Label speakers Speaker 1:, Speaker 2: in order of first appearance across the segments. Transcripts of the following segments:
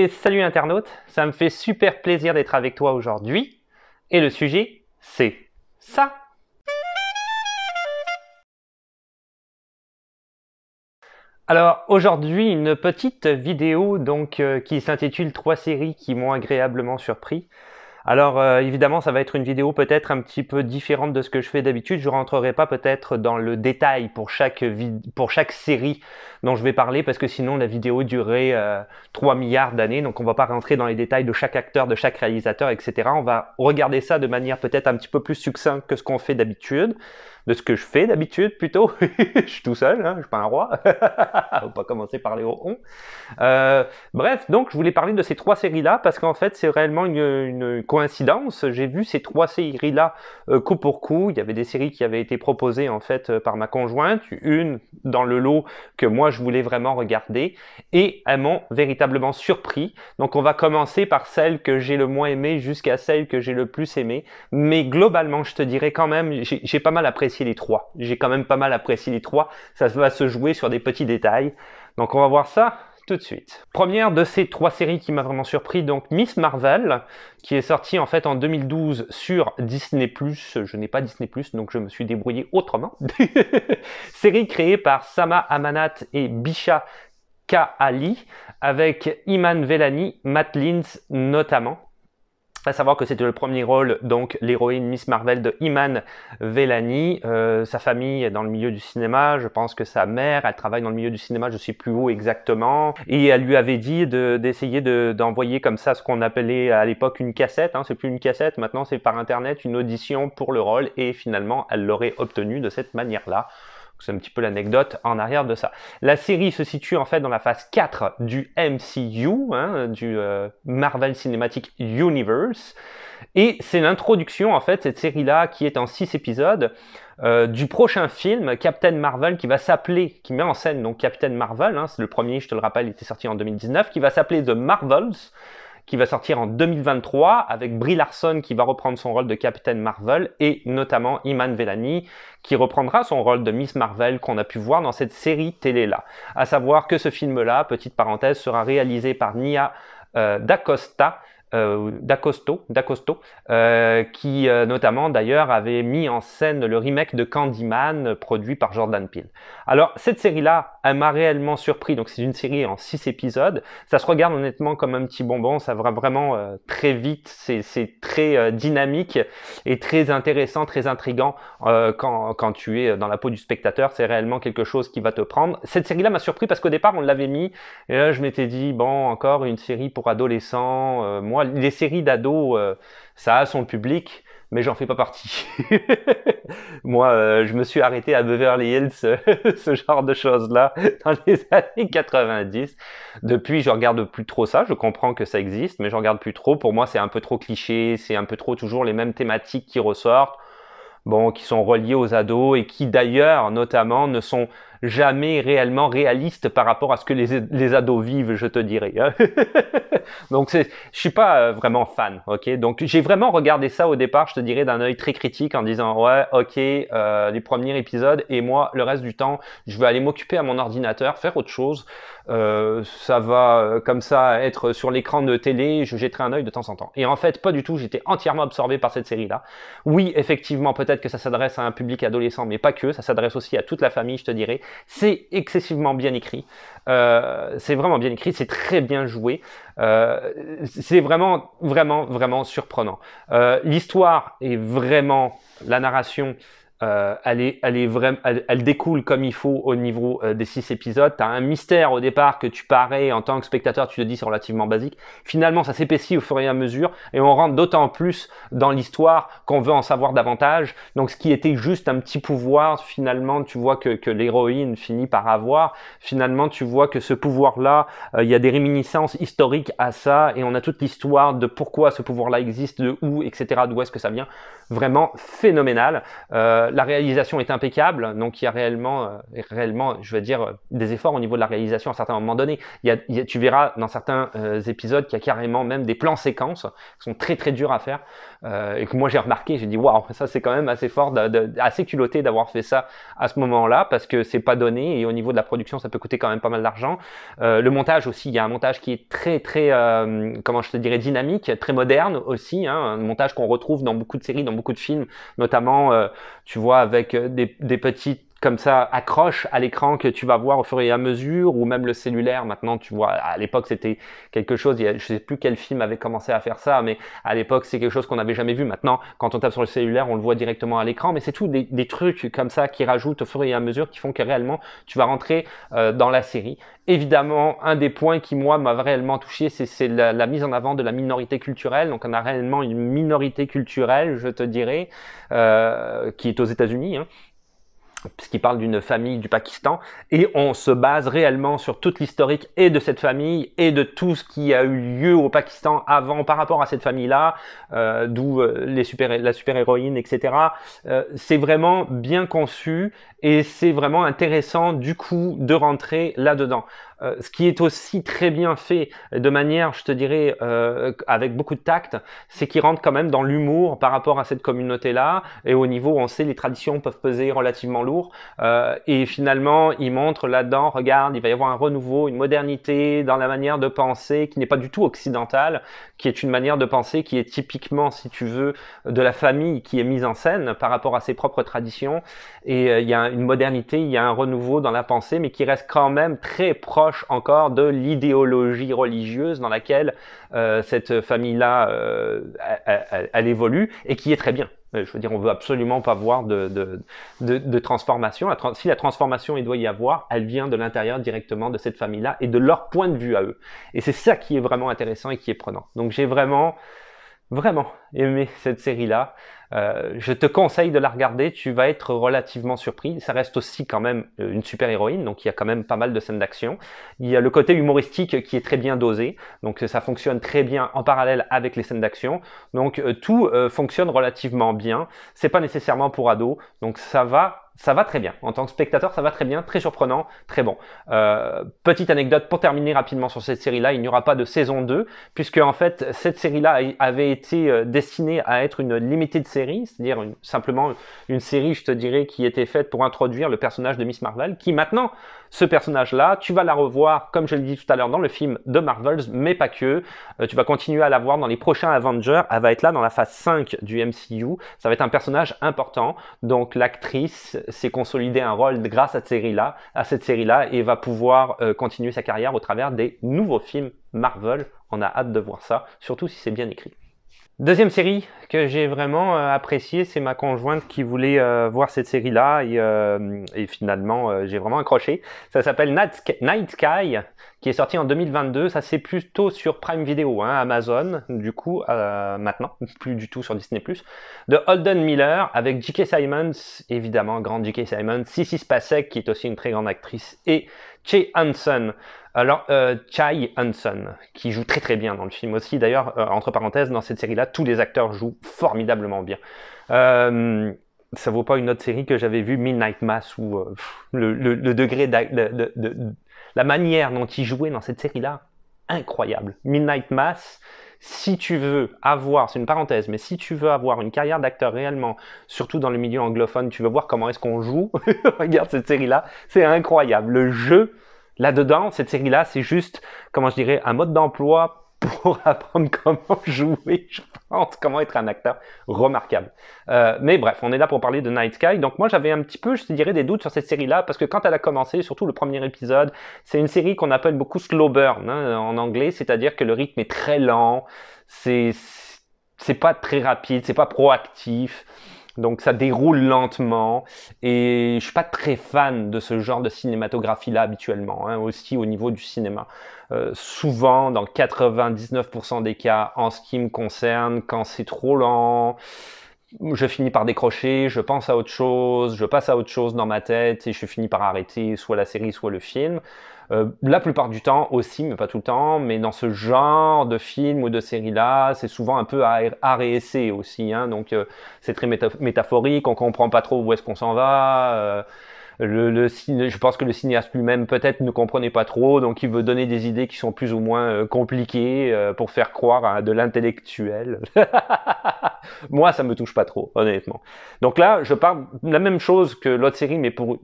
Speaker 1: Et salut internaute, ça me fait super plaisir d'être avec toi aujourd'hui. Et le sujet, c'est ça. Alors aujourd'hui, une petite vidéo qui s'intitule 3 séries qui m'ont agréablement surpris. Alors évidemment, ça va être une vidéo peut-être un petit peu différente de ce que je fais d'habitude. Je ne rentrerai pas peut-être dans le détail pour chaque série dont je vais parler parce que sinon la vidéo durerait 3 milliards d'années. Donc on ne va pas rentrer dans les détails de chaque acteur, de chaque réalisateur, etc. On va regarder ça de manière peut-être un petit peu plus succincte que ce qu'on fait d'habitude. De ce que je fais d'habitude plutôt. Je suis tout seul, hein, je suis pas un roi. Faut pas commencer par les hauts on. Bref, donc je voulais parler de ces 3 séries-là parce qu'en fait c'est réellement une coïncidence. J'ai vu ces 3 séries-là coup pour coup. Il y avait des séries qui avaient été proposées en fait par ma conjointe, une dans le lot que moi je voulais vraiment regarder et elles m'ont véritablement surpris. Donc on va commencer par celle que j'ai le moins aimée jusqu'à celle que j'ai le plus aimée. Mais globalement, je te dirais quand même, j'ai pas mal apprécié les 3. J'ai quand même pas mal apprécié les 3. Ça va se jouer sur des petits détails. Donc on va voir ça tout de suite. Première de ces 3 séries qui m'a vraiment surpris, donc Miss Marvel, qui est sortie en fait en 2012 sur Disney+. Je n'ai pas Disney+, donc je me suis débrouillé autrement. Série créée par Sama Amanat et Bisha K.Ali, avec Iman Vellani, Matt Linz notamment. À savoir que c'était le premier rôle, donc l'héroïne Miss Marvel de Iman Vellani. Sa famille est dans le milieu du cinéma, je pense que sa mère, elle travaille dans le milieu du cinéma, je ne sais plus où exactement. Et elle lui avait dit d'essayer d'envoyer comme ça ce qu'on appelait à l'époque une cassette, hein, c'est plus une cassette, maintenant c'est par internet, une audition pour le rôle. Et finalement, elle l'aurait obtenu de cette manière-là. C'est un petit peu l'anecdote en arrière de ça. La série se situe en fait dans la phase 4 du MCU, hein, du Marvel Cinematic Universe. Et c'est l'introduction, en fait, cette série-là, qui est en 6 épisodes, du prochain film, Captain Marvel, qui met en scène donc Captain Marvel, hein, c'est le premier, je te le rappelle, il était sorti en 2019, qui va s'appeler The Marvels, qui va sortir en 2023 avec Brie Larson qui va reprendre son rôle de Captain Marvel et notamment Iman Vellani qui reprendra son rôle de Miss Marvel qu'on a pu voir dans cette série télé-là. À savoir que ce film-là, petite parenthèse, sera réalisé par Nia D'Acosto, qui notamment d'ailleurs avait mis en scène le remake de Candyman produit par Jordan Peele. Alors cette série-là, elle m'a réellement surpris, donc c'est une série en 6 épisodes, ça se regarde honnêtement comme un petit bonbon, ça va vraiment très vite, c'est très dynamique et très intéressant, très intriguant quand tu es dans la peau du spectateur, c'est réellement quelque chose qui va te prendre. Cette série-là m'a surpris parce qu'au départ on l'avait mis, et là je m'étais dit, bon, encore une série pour adolescents, moi les séries d'ados, ça a son public, mais j'en fais pas partie. Moi, je me suis arrêté à Beverly Hills, ce genre de choses-là, dans les années 90. Depuis, je regarde plus trop ça. Je comprends que ça existe, mais je regarde plus trop. Pour moi, c'est un peu trop cliché, c'est un peu trop toujours les mêmes thématiques qui ressortent. Bon, qui sont reliés aux ados et qui d'ailleurs, notamment, ne sont jamais réellement réalistes par rapport à ce que les ados vivent, je te dirais. Donc, je suis pas vraiment fan, ok. Donc, j'ai vraiment regardé ça au départ, je te dirais, d'un œil très critique en disant, ouais, ok, les premiers épisodes et moi, le reste du temps, je vais aller m'occuper à mon ordinateur, faire autre chose. Ça va comme ça être sur l'écran de télé, je jetterai un œil de temps en temps. Et en fait, pas du tout, j'étais entièrement absorbé par cette série-là. Oui, effectivement, peut-être que ça s'adresse à un public adolescent, mais pas que, ça s'adresse aussi à toute la famille, je te dirais. C'est excessivement bien écrit, c'est vraiment bien écrit, c'est très bien joué, c'est vraiment, vraiment, vraiment surprenant. L'histoire est vraiment, la narration, elle découle comme il faut au niveau des 6 épisodes. Tu as un mystère au départ que tu parais en tant que spectateur, tu te dis c'est relativement basique. Finalement, ça s'épaissit au fur et à mesure et on rentre d'autant plus dans l'histoire qu'on veut en savoir davantage. Donc ce qui était juste un petit pouvoir, finalement, tu vois que l'héroïne finit par avoir. Finalement, tu vois que ce pouvoir-là, il y a des réminiscences historiques à ça et on a toute l'histoire de pourquoi ce pouvoir-là existe, de où, etc., d'où est-ce que ça vient. Vraiment phénoménal. La réalisation est impeccable, donc il y a réellement, je veux dire, des efforts au niveau de la réalisation à certains moments donnés. Tu verras dans certains épisodes qu'il y a carrément même des plans séquences qui sont très très durs à faire et que moi j'ai remarqué, j'ai dit waouh, ça c'est quand même assez fort, assez culotté d'avoir fait ça à ce moment-là parce que c'est pas donné et au niveau de la production ça peut coûter quand même pas mal d'argent. Le montage aussi, il y a un montage qui est très très, comment je te dirais, dynamique, très moderne aussi, hein, un montage qu'on retrouve dans beaucoup de séries, dans beaucoup de films, notamment tu vois avec des petites comme ça accroche à l'écran que tu vas voir au fur et à mesure, ou même le cellulaire maintenant, tu vois, à l'époque c'était quelque chose, je sais plus quel film avait commencé à faire ça, mais à l'époque c'est quelque chose qu'on n'avait jamais vu. Maintenant quand on tape sur le cellulaire on le voit directement à l'écran, mais c'est tout des trucs comme ça qui rajoutent au fur et à mesure qui font que réellement tu vas rentrer dans la série. Évidemment, un des points qui moi m'a réellement touché, c'est la mise en avant de la minorité culturelle. Donc on a réellement une minorité culturelle, je te dirais, qui est aux États-Unis, hein, puisqu'il parle d'une famille du Pakistan, et on se base réellement sur toute l'historique et de cette famille et de tout ce qui a eu lieu au Pakistan avant par rapport à cette famille-là, d'où la super-héroïne, etc. C'est vraiment bien conçu et c'est vraiment intéressant du coup de rentrer là-dedans. Ce qui est aussi très bien fait de manière, je te dirais, avec beaucoup de tact, c'est qu'il rentre quand même dans l'humour par rapport à cette communauté-là, et au niveau où on sait les traditions peuvent peser relativement lourd, et finalement il montre là-dedans, regarde, il va y avoir un renouveau, une modernité dans la manière de penser qui n'est pas du tout occidentale, qui est une manière de penser qui est typiquement, si tu veux, de la famille qui est mise en scène par rapport à ses propres traditions, et il y a une modernité, il y a un renouveau dans la pensée, mais qui reste quand même très proche encore de l'idéologie religieuse dans laquelle cette famille-là elle évolue et qui est très bien. Je veux dire, on veut absolument pas voir de transformation. Si la transformation il doit y avoir, elle vient de l'intérieur directement de cette famille-là et de leur point de vue à eux. Et c'est ça qui est vraiment intéressant et qui est prenant. Donc j'ai vraiment aimé cette série-là. Je te conseille de la regarder, tu vas être relativement surpris. Ça reste aussi quand même une super-héroïne, donc il y a quand même pas mal de scènes d'action. Il y a le côté humoristique qui est très bien dosé, donc ça fonctionne très bien en parallèle avec les scènes d'action. Donc tout fonctionne relativement bien. C'est pas nécessairement pour ados, donc ça va très bien. En tant que spectateur, ça va très bien, très surprenant, très bon. Petite anecdote pour terminer rapidement sur cette série-là, il n'y aura pas de saison 2, puisque en fait, cette série-là avait été destinée à être une limited série, c'est-à-dire simplement une série, je te dirais, qui était faite pour introduire le personnage de Miss Marvel, qui maintenant, ce personnage-là, tu vas la revoir, comme je l'ai dit tout à l'heure, dans le film de Marvels, mais pas que. Tu vas continuer à la voir dans les prochains Avengers. Elle va être là dans la phase 5 du MCU. Ça va être un personnage important. Donc l'actrice s'est consolidée un rôle grâce à cette série-là, et va pouvoir continuer sa carrière au travers des nouveaux films Marvel. On a hâte de voir ça, surtout si c'est bien écrit. Deuxième série que j'ai vraiment appréciée, c'est ma conjointe qui voulait voir cette série-là, et finalement j'ai vraiment accroché. Ça s'appelle Night Sky, qui est sorti en 2022. Ça c'est plutôt sur Prime Video, hein, Amazon, du coup maintenant, plus du tout sur Disney+. De Holden Miller avec J.K. Simmons, évidemment, grande J.K. Simmons, Sissy Spacek qui est aussi une très grande actrice, et Chai Hansen. Alors, Chai Hansen, qui joue très très bien dans le film aussi. D'ailleurs, entre parenthèses, dans cette série-là, tous les acteurs jouent formidablement bien. Ça vaut pas une autre série que j'avais vue, Midnight Mass, où le degré la manière dont il jouait dans cette série-là, incroyable. Midnight Mass, si tu veux avoir, c'est une parenthèse, mais si tu veux avoir une carrière d'acteur réellement, surtout dans le milieu anglophone, tu veux voir comment est-ce qu'on joue, regarde cette série-là, c'est incroyable. Le jeu là-dedans, cette série-là, c'est juste, comment je dirais, un mode d'emploi pour apprendre comment jouer, je pense, comment être un acteur remarquable. Mais bref, on est là pour parler de Night Sky. Donc moi, j'avais un petit peu, je te dirais, des doutes sur cette série-là, parce que quand elle a commencé, surtout le premier épisode, c'est une série qu'on appelle beaucoup slow burn, hein, en anglais, c'est-à-dire que le rythme est très lent, c'est pas très rapide, c'est pas proactif. Donc ça déroule lentement, et je suis pas très fan de ce genre de cinématographie-là habituellement, hein, aussi au niveau du cinéma. Souvent, dans 99% des cas, en ce qui me concerne, quand c'est trop lent, je finis par décrocher, je pense à autre chose, je passe à autre chose dans ma tête et je finis par arrêter soit la série, soit le film. La plupart du temps aussi, mais pas tout le temps, mais dans ce genre de film ou de série-là, c'est souvent un peu art et essai aussi, hein, donc c'est très métaphorique, on comprend pas trop où est-ce qu'on s'en va. Je pense que le cinéaste lui-même peut-être ne comprenait pas trop, donc il veut donner des idées qui sont plus ou moins compliquées pour faire croire à de l'intellectuel. Moi, ça me touche pas trop, honnêtement. Donc là, je parle de la même chose que l'autre série, mais pour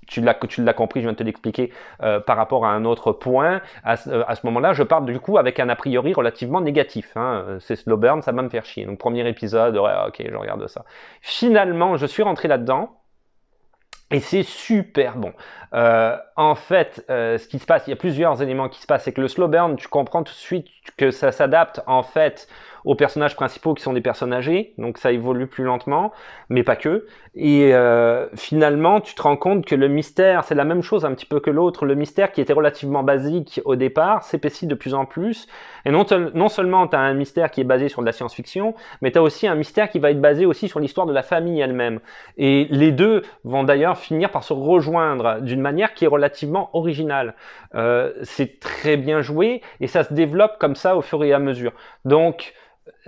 Speaker 1: tu l'as compris, je viens de te l'expliquer par rapport à un autre point. À ce moment-là, je parle du coup avec un a priori relativement négatif. Hein. C'est slow burn, ça va me faire chier. Donc premier épisode, ouais, ok, je regarde ça. Finalement, je suis rentré là-dedans. Et c'est super bon. En fait, ce qui se passe, il y a plusieurs éléments qui se passent. C'est que le slow burn, tu comprends tout de suite que ça s'adapte en fait aux personnages principaux qui sont des personnes âgées, donc ça évolue plus lentement, mais pas que. Et finalement, tu te rends compte que le mystère, c'est la même chose un petit peu que l'autre. Le mystère qui était relativement basique au départ s'épaissit de plus en plus. Et non seulement tu as un mystère qui est basé sur de la science-fiction, mais tu as aussi un mystère qui va être basé aussi sur l'histoire de la famille elle-même. Et les deux vont d'ailleurs finir par se rejoindre d'une manière qui est relativement originale. C'est très bien joué et ça se développe comme ça au fur et à mesure. Donc,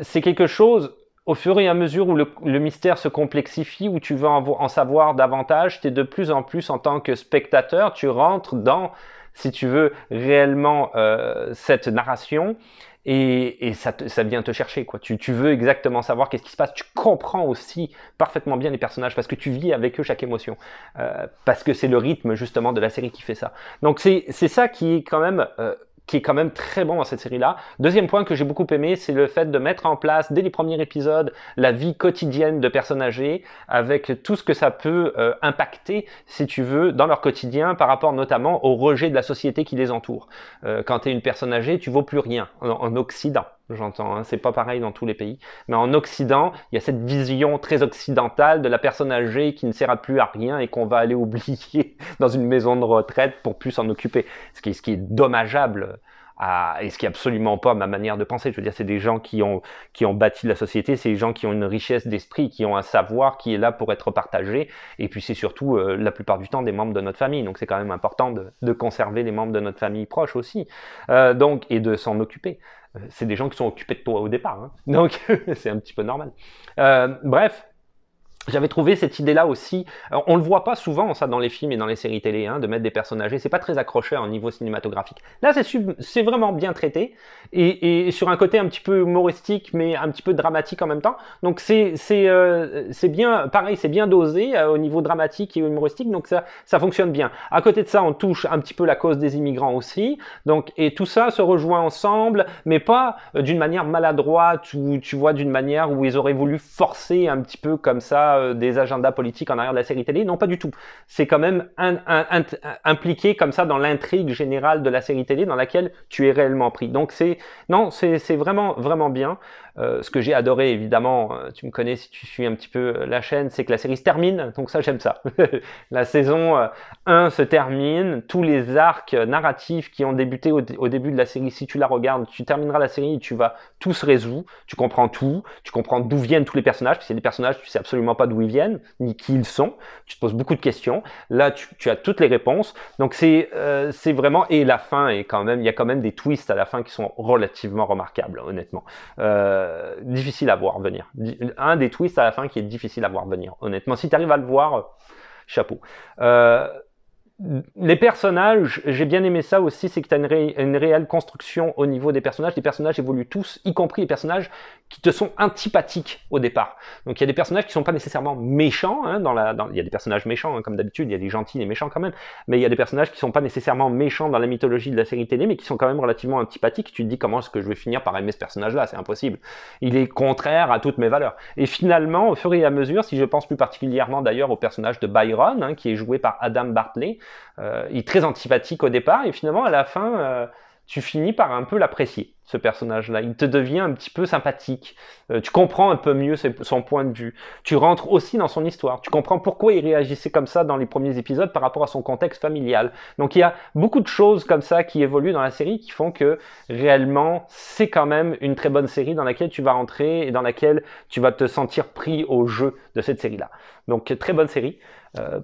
Speaker 1: c'est quelque chose, au fur et à mesure où le mystère se complexifie, où tu veux en savoir davantage, tu es de plus en plus en tant que spectateur, tu rentres dans, si tu veux, réellement cette narration et ça vient te chercher, quoi. Tu veux exactement savoir qu'est-ce qui se passe. Tu comprends aussi parfaitement bien les personnages parce que tu vis avec eux chaque émotion. Parce que c'est le rythme justement de la série qui fait ça. Donc c'est ça qui est quand même très bon dans cette série-là. Deuxième point que j'ai beaucoup aimé, c'est le fait de mettre en place, dès les premiers épisodes, la vie quotidienne de personnes âgées, avec tout ce que ça peut impacter, si tu veux, dans leur quotidien, par rapport notamment au rejet de la société qui les entoure. Quand tu es une personne âgée, tu vaux plus rien, en Occident. J'entends, hein, c'est pas pareil dans tous les pays. Mais en Occident, il y a cette vision très occidentale de la personne âgée qui ne sert plus à rien et qu'on va aller oublier dans une maison de retraite pour plus s'en occuper. Ce qui est dommageable et ce qui est absolument pas ma manière de penser. Je veux dire, c'est des gens qui ont bâti la société, c'est des gens qui ont une richesse d'esprit, qui ont un savoir qui est là pour être partagé. Et puis c'est surtout la plupart du temps des membres de notre famille. Donc c'est quand même important de conserver les membres de notre famille proches aussi. Donc et de s'en occuper. C'est des gens qui sont occupés de toi au départ, hein. Donc c'est un petit peu normal. Bref. J'avais trouvé cette idée-là aussi. Alors, on le voit pas souvent ça dans les films et dans les séries télé, hein, de mettre des personnes âgées. C'est pas très accrocheur au niveau cinématographique. Là, c'est vraiment bien traité et sur un côté un petit peu humoristique, mais un petit peu dramatique en même temps. Donc c'est bien, pareil, c'est bien dosé au niveau dramatique et humoristique. Donc ça fonctionne bien. À côté de ça, on touche un petit peu la cause des immigrants aussi. Donc et tout ça se rejoint ensemble, mais pas d'une manière maladroite ou tu vois d'une manière où ils auraient voulu forcer un petit peu comme ça. Des agendas politiques en arrière de la série télé. Non, pas du tout. C'est quand même impliqué comme ça dans l'intrigue générale de la série télé dans laquelle tu es réellement pris. Donc c'est vraiment, vraiment bien. Ce que j'ai adoré, évidemment, tu me connais si tu suis un petit peu la chaîne, c'est que la série se termine, donc ça j'aime ça. La saison 1 se termine, tous les arcs narratifs qui ont débuté au début de la série, si tu la regardes, tu termineras la série et tu vas tout se résoudre, tu comprends tout, tu comprends d'où viennent tous les personnages, parce qu'il y a des personnages, tu sais absolument pas d'où ils viennent, ni qui ils sont, tu te poses beaucoup de questions, là tu as toutes les réponses, donc c'est vraiment, et la fin est quand même, il y a quand même des twists à la fin qui sont relativement remarquables, honnêtement. Difficile à voir venir. Un des twists à la fin qui est difficile à voir venir, honnêtement. Si tu arrives à le voir, chapeau. Les personnages, j'ai bien aimé ça aussi, c'est que tu as une réelle construction au niveau des personnages. Les personnages évoluent tous, y compris les personnages qui te sont antipathiques au départ. Donc il y a des personnages qui sont pas nécessairement méchants, hein, il y a des personnages méchants, hein, comme d'habitude, il y a des gentils, des méchants quand même, mais il y a des personnages qui sont pas nécessairement méchants dans la mythologie de la série télé, mais qui sont quand même relativement antipathiques. Tu te dis comment est-ce que je vais finir par aimer ce personnage-là, c'est impossible. Il est contraire à toutes mes valeurs. Et finalement, au fur et à mesure, si je pense plus particulièrement d'ailleurs au personnage de Byron, hein, qui est joué par Adam Bartley, il est très antipathique au départ et finalement à la fin tu finis par un peu l'apprécier. ce personnage-là. Il te devient un petit peu sympathique. Tu comprends un peu mieux son point de vue. Tu rentres aussi dans son histoire. Tu comprends pourquoi il réagissait comme ça dans les premiers épisodes par rapport à son contexte familial. Donc il y a beaucoup de choses comme ça qui évoluent dans la série qui font que réellement c'est quand même une très bonne série dans laquelle tu vas rentrer et dans laquelle tu vas te sentir pris au jeu de cette série-là. Donc très bonne série.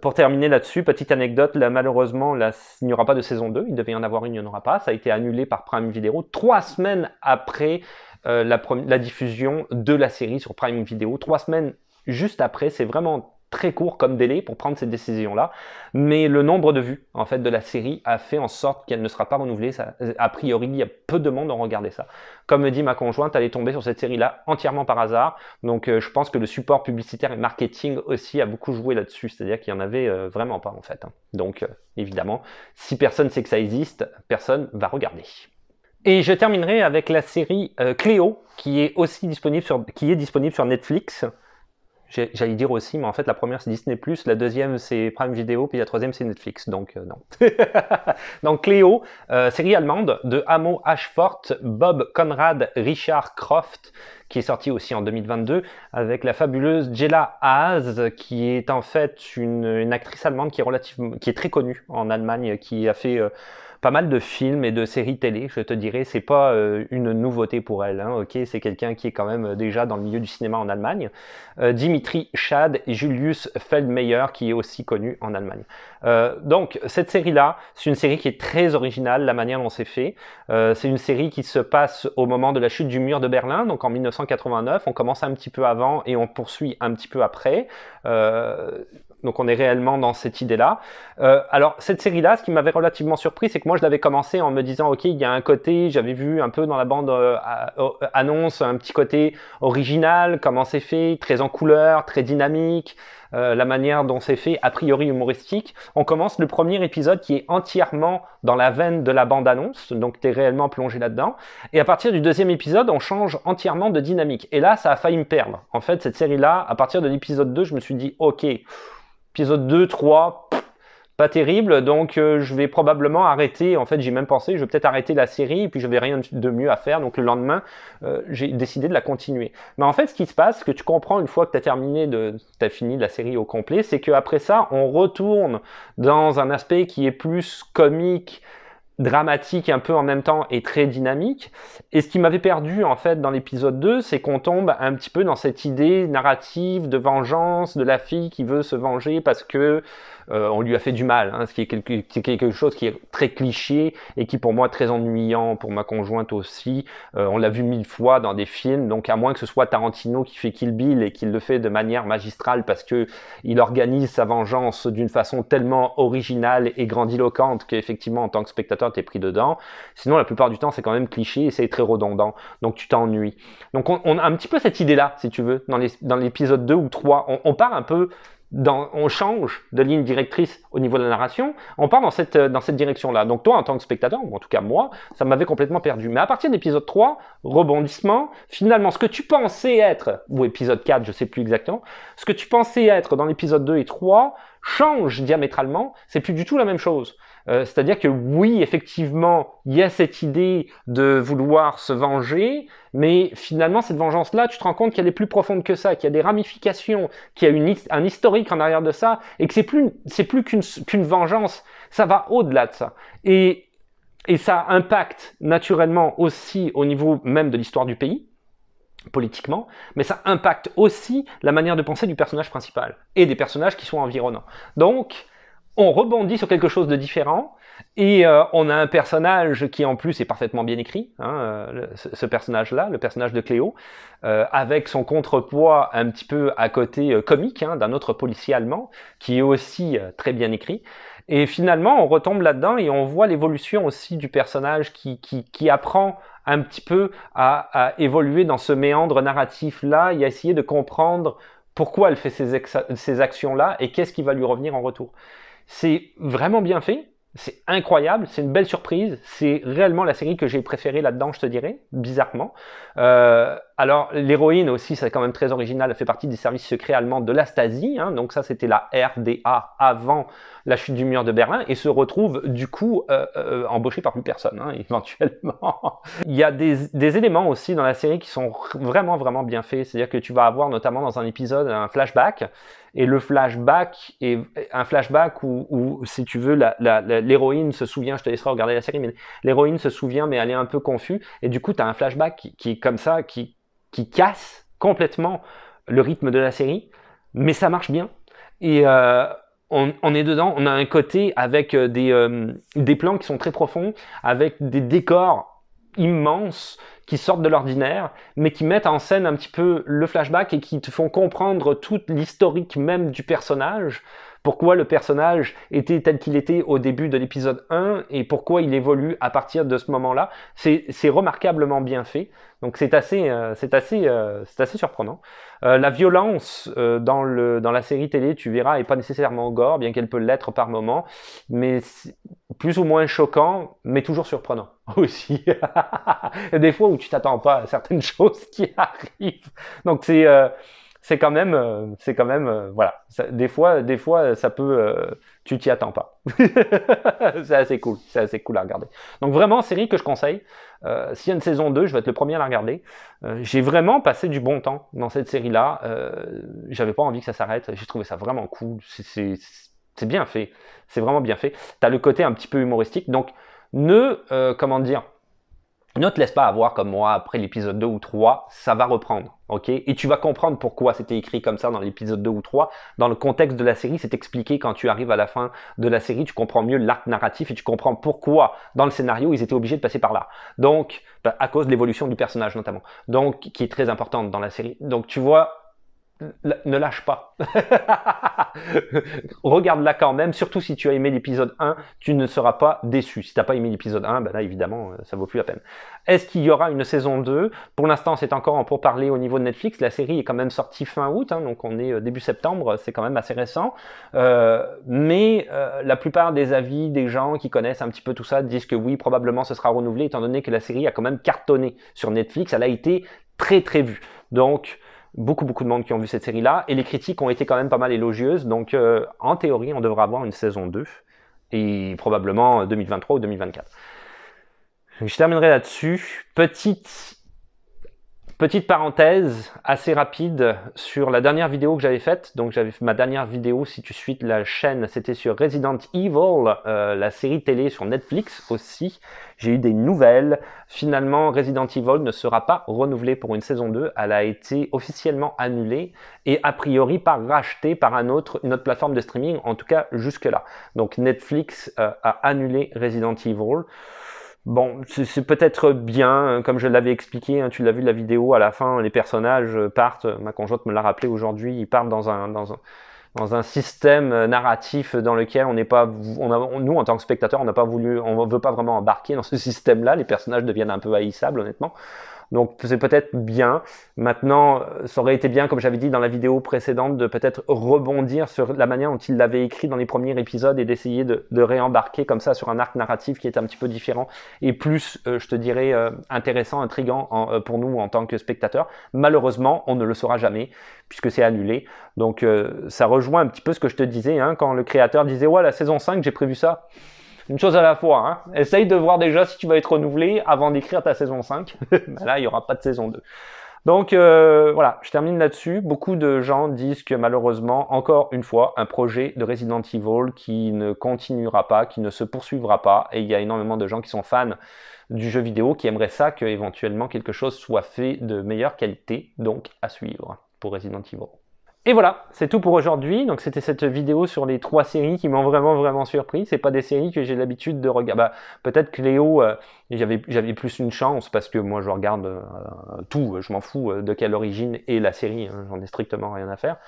Speaker 1: Pour terminer là-dessus, petite anecdote, là, malheureusement, là, il n'y aura pas de saison 2, il devait y en avoir une, il n'y en aura pas, ça a été annulé par Prime Video 3 semaines après la diffusion de la série sur Prime Video, 3 semaines juste après, c'est vraiment très court comme délai pour prendre cette décision-là, mais le nombre de vues en fait de la série a fait en sorte qu'elle ne sera pas renouvelée. Ça, a priori, il y a peu de monde à regarder ça. Comme me dit ma conjointe, elle est tombée sur cette série-là entièrement par hasard, donc je pense que le support publicitaire et marketing aussi a beaucoup joué là-dessus, c'est-à-dire qu'il n'y en avait vraiment pas en fait. Donc évidemment, si personne sait que ça existe, personne va regarder. Et je terminerai avec la série Cléo, qui est aussi disponible sur Netflix. J'allais dire aussi, mais en fait la première c'est Disney+, la deuxième c'est Prime Video, puis la troisième c'est Netflix, donc non. Donc Cléo, série allemande de Amo Ashfort, Bob Conrad, Richard Croft, qui est sortie aussi en 2022, avec la fabuleuse Jella Haas, qui est en fait une actrice allemande qui est très connue en Allemagne, qui a fait pas mal de films et de séries télé, je te dirais, c'est pas une nouveauté pour elle, hein, ok, c'est quelqu'un qui est quand même déjà dans le milieu du cinéma en Allemagne. Dimitri Schad et Julius Feldmeier, qui est aussi connu en Allemagne. Donc cette série-là, c'est une série qui est très originale, la manière dont c'est fait. C'est une série qui se passe au moment de la chute du mur de Berlin, donc en 1989. On commence un petit peu avant et on poursuit un petit peu après. Donc on est réellement dans cette idée-là. Alors cette série-là, ce qui m'avait relativement surpris, c'est que moi je l'avais commencé en me disant ok, il y a un côté, j'avais vu un peu dans la bande annonce, un petit côté original, comment c'est fait, très en couleur, très dynamique, la manière dont c'est fait, a priori humoristique. On commence le premier épisode qui est entièrement dans la veine de la bande annonce, donc tu es réellement plongé là-dedans. Et à partir du deuxième épisode, on change entièrement de dynamique. Et là, ça a failli me perdre. En fait, cette série-là, à partir de l'épisode 2, je me suis dit ok, épisode 2, 3, pas terrible, donc je vais probablement arrêter, en fait j'ai même pensé, je vais peut-être arrêter la série et puis je n'avais rien de mieux à faire, donc le lendemain j'ai décidé de la continuer. Mais en fait ce qui se passe, ce que tu comprends une fois que tu as fini la série au complet, c'est qu'après ça on retourne dans un aspect qui est plus comique, dramatique un peu en même temps et très dynamique. Et ce qui m'avait perdu en fait dans l'épisode 2, c'est qu'on tombe un petit peu dans cette idée narrative de vengeance de la fille qui veut se venger parce que on lui a fait du mal, hein, ce qui est quelque chose qui est très cliché et qui pour moi est très ennuyant, pour ma conjointe aussi. On l'a vu 1000 fois dans des films, donc à moins que ce soit Tarantino qui fait Kill Bill et qu'il le fait de manière magistrale parce que il organise sa vengeance d'une façon tellement originale et grandiloquente qu'effectivement en tant que spectateur t'es pris dedans. Sinon la plupart du temps c'est quand même cliché et c'est très redondant, donc tu t'ennuies. Donc on a un petit peu cette idée-là, si tu veux, dans l'épisode 2 ou 3, on part un peu on change de ligne directrice au niveau de la narration, on part dans cette direction-là. Donc toi, en tant que spectateur, ou en tout cas moi, ça m'avait complètement perdu. Mais à partir de l'épisode 3, rebondissement, finalement, ce que tu pensais être, ou épisode 4, je sais plus exactement, ce que tu pensais être dans l'épisode 2 et 3 change diamétralement, c'est plus du tout la même chose. C'est-à-dire que oui, effectivement, il y a cette idée de vouloir se venger, mais finalement, cette vengeance-là, tu te rends compte qu'elle est plus profonde que ça, qu'il y a des ramifications, qu'il y a un historique en arrière de ça, et que c'est plus qu'une vengeance, ça va au-delà de ça. Et ça impacte naturellement aussi au niveau même de l'histoire du pays, politiquement, mais ça impacte aussi la manière de penser du personnage principal, et des personnages qui sont environnants. Donc, on rebondit sur quelque chose de différent et on a un personnage qui en plus est parfaitement bien écrit, hein, ce personnage-là, le personnage de Cléo, avec son contrepoids un petit peu à côté comique hein, d'un autre policier allemand qui est aussi très bien écrit. Et finalement, on retombe là-dedans et on voit l'évolution aussi du personnage qui apprend un petit peu à évoluer dans ce méandre narratif-là et à essayer de comprendre pourquoi elle fait ces actions-là et qu'est-ce qui va lui revenir en retour. C'est vraiment bien fait, c'est incroyable, c'est une belle surprise, c'est réellement la série que j'ai préférée là-dedans, je te dirais, bizarrement. Alors, l'héroïne aussi, c'est quand même très original, elle fait partie des services secrets allemands de la Stasi, hein, donc ça c'était la RDA avant la chute du mur de Berlin, et se retrouve du coup embauchée par plus personne, hein, éventuellement. Il y a des éléments aussi dans la série qui sont vraiment, vraiment bien faits, c'est-à-dire que tu vas avoir notamment dans un épisode un flashback, et le flashback est un flashback où si tu veux, l'héroïne se souvient, je te laisserai regarder la série, mais l'héroïne se souvient, mais elle est un peu confuse, et du coup, tu as un flashback qui est comme ça, qui casse complètement le rythme de la série, mais ça marche bien. Et on est dedans, on a un côté avec des plans qui sont très profonds, avec des décors immenses qui sortent de l'ordinaire, mais qui mettent en scène un petit peu le flashback et qui te font comprendre toute l'historique même du personnage, pourquoi le personnage était tel qu'il était au début de l'épisode 1 et pourquoi il évolue à partir de ce moment-là. C'est remarquablement bien fait, donc c'est assez surprenant. La violence dans la série télé, tu verras, est pas nécessairement gore, bien qu'elle peut l'être par moment, mais plus ou moins choquant, mais toujours surprenant aussi. Il y a des fois où tu t'attends pas à certaines choses qui arrivent, donc c'est quand même, voilà. Des fois, ça peut, tu t'y attends pas. C'est assez cool à regarder. Donc vraiment, série que je conseille. S'il y a une saison 2, je vais être le premier à la regarder. J'ai vraiment passé du bon temps dans cette série-là. J'avais pas envie que ça s'arrête. J'ai trouvé ça vraiment cool. C'est bien fait. C'est vraiment bien fait. T'as le côté un petit peu humoristique. Donc, comment dire, ne te laisse pas avoir comme moi après l'épisode 2 ou 3, ça va reprendre, ok? Et tu vas comprendre pourquoi c'était écrit comme ça dans l'épisode 2 ou 3. Dans le contexte de la série, c'est expliqué quand tu arrives à la fin de la série, tu comprends mieux l'arc narratif et tu comprends pourquoi dans le scénario ils étaient obligés de passer par là. Donc, à cause de l'évolution du personnage notamment, donc qui est très importante dans la série. Donc tu vois, ne lâche pas. Regarde-la quand même, surtout si tu as aimé l'épisode 1, tu ne seras pas déçu. Si tu n'as pas aimé l'épisode 1, ben là évidemment, ça vaut plus la peine. Est-ce qu'il y aura une saison 2? Pour l'instant, c'est encore en pourparlers au niveau de Netflix. La série est quand même sortie fin août, hein, donc on est début septembre, c'est quand même assez récent. Mais la plupart des avis des gens qui connaissent un petit peu tout ça disent que oui, probablement ce sera renouvelé, étant donné que la série a quand même cartonné sur Netflix. Elle a été très très vue. Donc, beaucoup de monde qui ont vu cette série-là, et les critiques ont été quand même pas mal élogieuses, donc en théorie, on devrait avoir une saison 2, et probablement 2023 ou 2024. Je terminerai là-dessus. Petite parenthèse assez rapide sur la dernière vidéo que j'avais faite. Donc j'avais fait ma dernière vidéo, si tu suis la chaîne, c'était sur Resident Evil, la série télé sur Netflix aussi. J'ai eu des nouvelles. Finalement, Resident Evil ne sera pas renouvelée pour une saison 2. Elle a été officiellement annulée et a priori pas rachetée par une autre plateforme de streaming, en tout cas jusque-là. Donc Netflix a annulé Resident Evil. Bon, c'est peut-être bien, comme je l'avais expliqué, hein, tu l'as vu la vidéo, à la fin, les personnages partent, ma conjointe me l'a rappelé aujourd'hui, ils partent dans un système narratif dans lequel on n'est pas, nous en tant que spectateurs, on n'a pas voulu, on veut pas vraiment embarquer dans ce système-là, les personnages deviennent un peu haïssables honnêtement. Donc c'est peut-être bien. Maintenant, ça aurait été bien, comme j'avais dit dans la vidéo précédente, de peut-être rebondir sur la manière dont il l'avait écrit dans les premiers épisodes et d'essayer de réembarquer comme ça sur un arc narratif qui est un petit peu différent et plus, je te dirais, intéressant, intriguant pour nous en tant que spectateurs. Malheureusement, on ne le saura jamais puisque c'est annulé. Donc ça rejoint un petit peu ce que je te disais, hein, quand le créateur disait « Ouais, la saison 5, j'ai prévu ça ». Une chose à la fois, hein. Essaye de voir déjà si tu vas être renouvelé avant d'écrire ta saison 5. Là, il n'y aura pas de saison 2. Donc voilà, je termine là-dessus. Beaucoup de gens disent que malheureusement, encore une fois, un projet de Resident Evil qui ne continuera pas, qui ne se poursuivra pas. Et il y a énormément de gens qui sont fans du jeu vidéo, qui aimeraient ça, que éventuellement quelque chose soit fait de meilleure qualité. Donc à suivre pour Resident Evil. Et voilà, c'est tout pour aujourd'hui. Donc c'était cette vidéo sur les 3 séries qui m'ont vraiment surpris. C'est pas des séries que j'ai l'habitude de regarder. Bah, peut-être que Léo, j'avais plus une chance parce que moi je regarde tout. Je m'en fous de quelle origine est la série. Hein, j'en ai strictement rien à faire.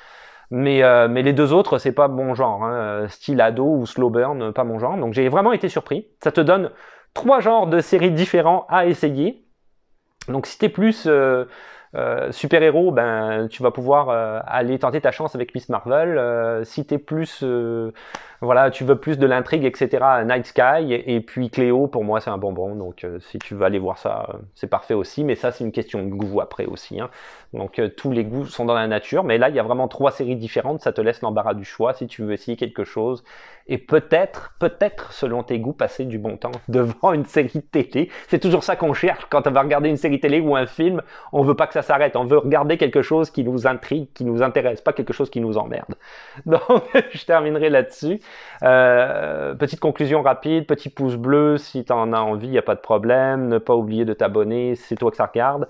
Speaker 1: Mais les deux autres, c'est pas mon genre. Hein. Style ado ou slow burn, pas mon genre. Donc j'ai vraiment été surpris. Ça te donne 3 genres de séries différents à essayer. Donc si t'es plus super-héros, ben tu vas pouvoir aller tenter ta chance avec Miss Marvel. Si t'es plus Voilà, tu veux plus de l'intrigue, etc. Night Sky, et puis Cléo, pour moi, c'est un bonbon. Donc, si tu veux aller voir ça, c'est parfait aussi. Mais ça, c'est une question de goût après aussi. Hein. Donc, tous les goûts sont dans la nature. Mais là, il y a vraiment 3 séries différentes. Ça te laisse l'embarras du choix si tu veux essayer quelque chose. Et peut-être, selon tes goûts, passer du bon temps devant une série de télé. C'est toujours ça qu'on cherche quand on va regarder une série télé ou un film. On veut pas que ça s'arrête. On veut regarder quelque chose qui nous intrigue, qui nous intéresse, pas quelque chose qui nous emmerde. Donc, je terminerai là-dessus. Petite conclusion rapide, petit pouce bleu si tu en as envie, il n'y a pas de problème. Ne pas oublier de t'abonner, c'est toi que ça regarde.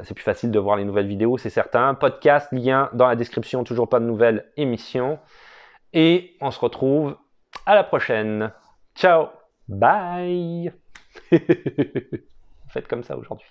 Speaker 1: C'est plus facile de voir les nouvelles vidéos, c'est certain. Podcast, lien dans la description, toujours pas de nouvelles émissions. Et on se retrouve à la prochaine. Ciao, bye. Faites comme ça aujourd'hui.